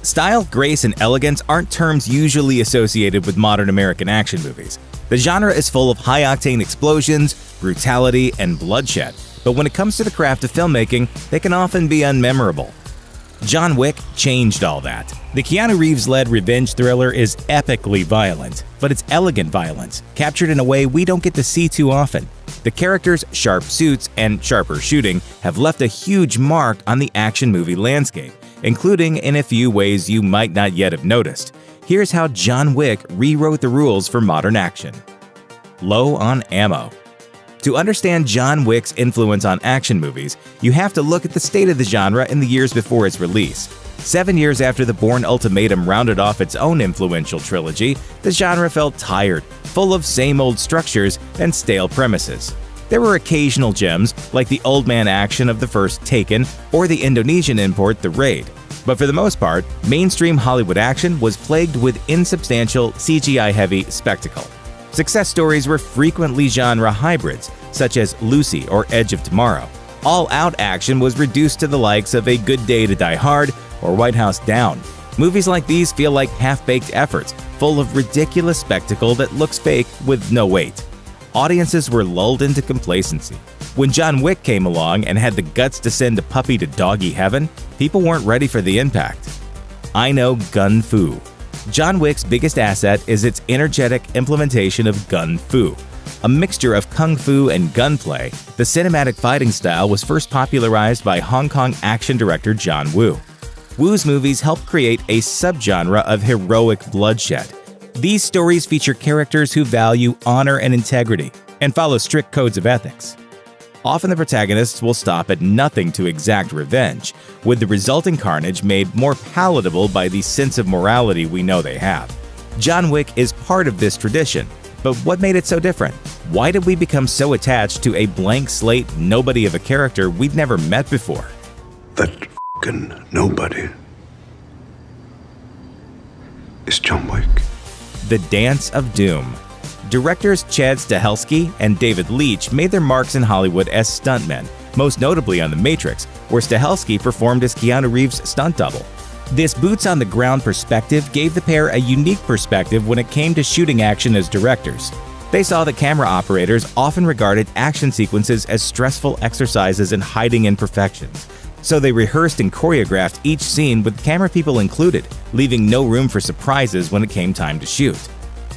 Style, grace, and elegance aren't terms usually associated with modern American action movies. The genre is full of high-octane explosions, brutality, and bloodshed, but when it comes to the craft of filmmaking, they can often be unmemorable. John Wick changed all that. The Keanu Reeves-led revenge thriller is epically violent, but it's elegant violence, captured in a way we don't get to see too often. The characters' sharp suits and sharper shooting have left a huge mark on the action movie landscape, including in a few ways you might not yet have noticed. Here's how John Wick rewrote the rules for modern action. Low on ammo. To understand John Wick's influence on action movies, you have to look at the state of the genre in the years before its release. 7 years after the Bourne Ultimatum rounded off its own influential trilogy, the genre felt tired, full of same-old structures and stale premises. There were occasional gems, like the old man action of the first Taken or the Indonesian import The Raid. But for the most part, mainstream Hollywood action was plagued with insubstantial, CGI-heavy spectacle. Success stories were frequently genre hybrids, such as Lucy or Edge of Tomorrow. All-out action was reduced to the likes of A Good Day to Die Hard or White House Down. Movies like these feel like half-baked efforts, full of ridiculous spectacle that looks fake with no weight. Audiences were lulled into complacency. When John Wick came along and had the guts to send a puppy to doggy heaven, people weren't ready for the impact. I know gun fu. John Wick's biggest asset is its energetic implementation of gun fu. A mixture of kung fu and gunplay, the cinematic fighting style was first popularized by Hong Kong action director John Woo. Woo's movies helped create a subgenre of heroic bloodshed. These stories feature characters who value honor and integrity and follow strict codes of ethics. Often the protagonists will stop at nothing to exact revenge, with the resulting carnage made more palatable by the sense of morality we know they have. John Wick is part of this tradition, but what made it so different? Why did we become so attached to a blank slate nobody of a character we'd never met before? That f***ing nobody is John Wick. The Dance of Doom. Directors Chad Stahelski and David Leitch made their marks in Hollywood as stuntmen, most notably on The Matrix, where Stahelski performed as Keanu Reeves' stunt double. This boots-on-the-ground perspective gave the pair a unique perspective when it came to shooting action as directors. They saw that camera operators often regarded action sequences as stressful exercises in hiding imperfections, so they rehearsed and choreographed each scene with camera people included, leaving no room for surprises when it came time to shoot.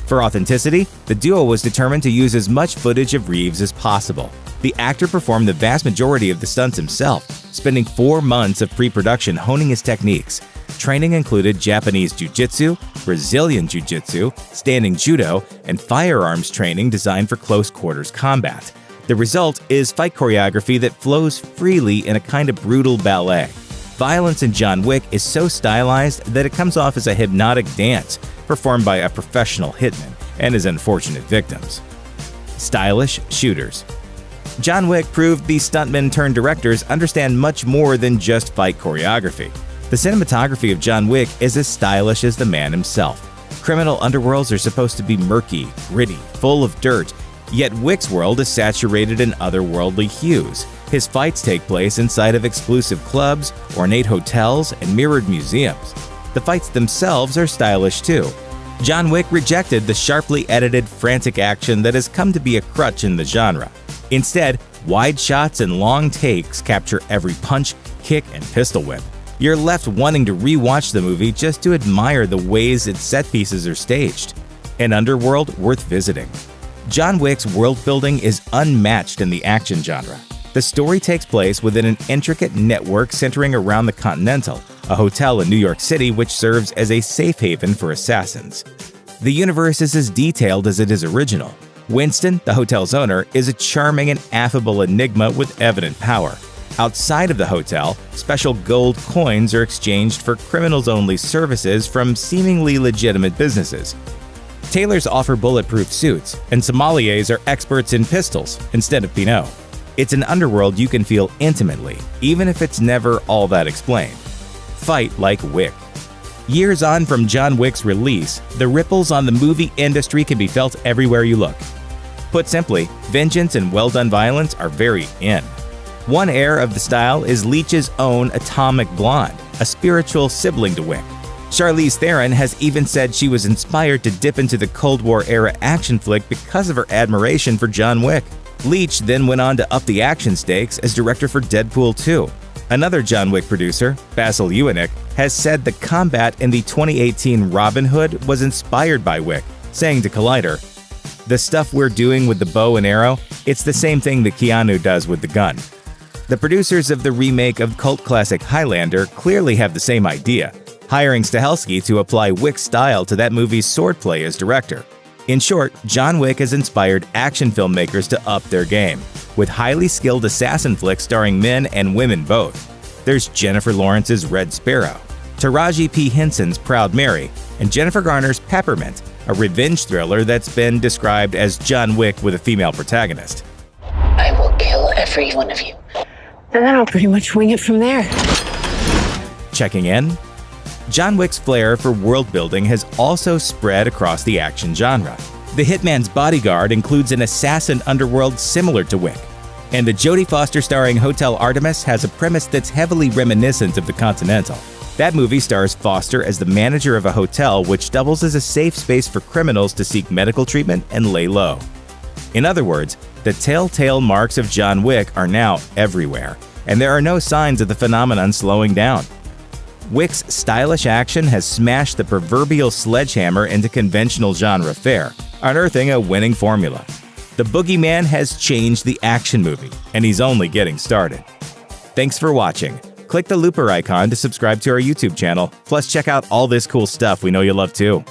For authenticity, the duo was determined to use as much footage of Reeves as possible. The actor performed the vast majority of the stunts himself, spending 4 months of pre-production honing his techniques. Training included Japanese jiu-jitsu, Brazilian jiu-jitsu, standing judo, and firearms training designed for close-quarters combat. The result is fight choreography that flows freely in a kind of brutal ballet. Violence in John Wick is so stylized that it comes off as a hypnotic dance, performed by a professional hitman and his unfortunate victims. Stylish shooters. John Wick proved these stuntmen-turned-directors understand much more than just fight choreography. The cinematography of John Wick is as stylish as the man himself. Criminal underworlds are supposed to be murky, gritty, full of dirt, yet Wick's world is saturated in otherworldly hues. His fights take place inside of exclusive clubs, ornate hotels, and mirrored museums. The fights themselves are stylish too. John Wick rejected the sharply edited, frantic action that has come to be a crutch in the genre. Instead, wide shots and long takes capture every punch, kick, and pistol whip. You're left wanting to re-watch the movie just to admire the ways its set pieces are staged. An underworld worth visiting. John Wick's world-building is unmatched in the action genre. The story takes place within an intricate network centering around the Continental, a hotel in New York City which serves as a safe haven for assassins. The universe is as detailed as it is original. Winston, the hotel's owner, is a charming and affable enigma with evident power. Outside of the hotel, special gold coins are exchanged for criminals-only services from seemingly legitimate businesses. Tailors offer bulletproof suits, and sommeliers are experts in pistols instead of Pinot. It's an underworld you can feel intimately, even if it's never all that explained. Fight like Wick. Years on from John Wick's release, the ripples on the movie industry can be felt everywhere you look. Put simply, vengeance and well-done violence are very in. One heir of the style is Leitch's own Atomic Blonde, a spiritual sibling to Wick. Charlize Theron has even said she was inspired to dip into the Cold War-era action flick because of her admiration for John Wick. Leach then went on to up the action stakes as director for Deadpool 2. Another John Wick producer, Basil Ewanek, has said the combat in the 2018 Robin Hood was inspired by Wick, saying to Collider, "The stuff we're doing with the bow and arrow, it's the same thing that Keanu does with the gun." The producers of the remake of cult classic Highlander clearly have the same idea, hiring Stahelski to apply Wick's style to that movie's swordplay as director. In short, John Wick has inspired action filmmakers to up their game, with highly skilled assassin flicks starring men and women both. There's Jennifer Lawrence's Red Sparrow, Taraji P. Henson's Proud Mary, and Jennifer Garner's Peppermint, a revenge thriller that's been described as John Wick with a female protagonist. I will kill every one of you. And then I'll pretty much wing it from there. Checking in? John Wick's flair for world-building has also spread across the action genre. The Hitman's Bodyguard includes an assassin underworld similar to Wick, and the Jodie Foster starring Hotel Artemis has a premise that's heavily reminiscent of The Continental. That movie stars Foster as the manager of a hotel which doubles as a safe space for criminals to seek medical treatment and lay low. In other words, the telltale marks of John Wick are now everywhere, and there are no signs of the phenomenon slowing down. Wick's stylish action has smashed the proverbial sledgehammer into conventional genre fare, unearthing a winning formula. The Boogeyman has changed the action movie, and he's only getting started. Thanks for watching. Click the looper icon to subscribe to our YouTube channel, plus check out all this cool stuff we know you'll love too.